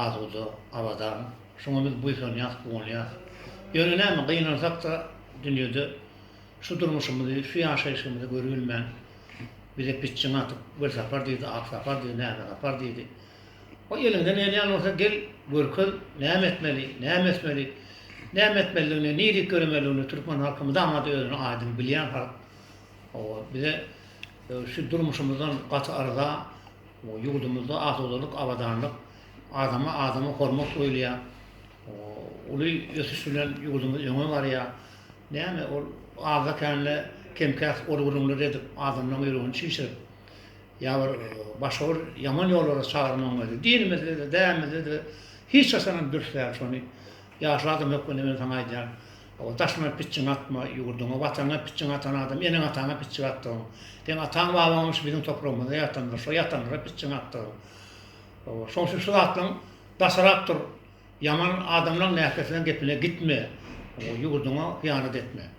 azuda, abadan. Şoňa biz buýsanýas, bolýas. Ýöne näme gynansak da dünýede şu durmuşymyzy, şu ýaşaýşymyzy görülmän. Bize piçiň atyp, bir sapar diýdi, ak sapar diýdi, näme sapar diýdi. O ýelinden näme bolsa gel görkel, näme etmeli, näme etmeli, näme etmeliligini, niri görmeligini Türkmen halkymyza ama özüni aýdym bilýän halk. O bize şu durmuşymyzdan gaty arza, o ýurdumyzda azudalyk, abadanlyk, adama hormat goýulýar. Uly ösüş bilen ýurdumyz öňe barýar. Näme ol ağza kenle kemkäs orgurumlar edip adamlaryň ýüregini şişirip ýa-da başga bir ýaman ýollara çagyrmagy, dinimizde de, dämimizde de hiç hasanan dürtler şonu. Ýaşadym ýok men sana aýdýar. O taşma piçiň atma ýurduma, watana piçiň atan adam, ýene atana piçiň atdy. Dem atan babamyş bizim toprağymyzda ýatanlar, şo ýatanlara piçiň atdy. O şoňsy şu atlaň basarakdyr. Yaman adamlaryň näkesinden gepine gitme. O ýurduma hyýanat etme.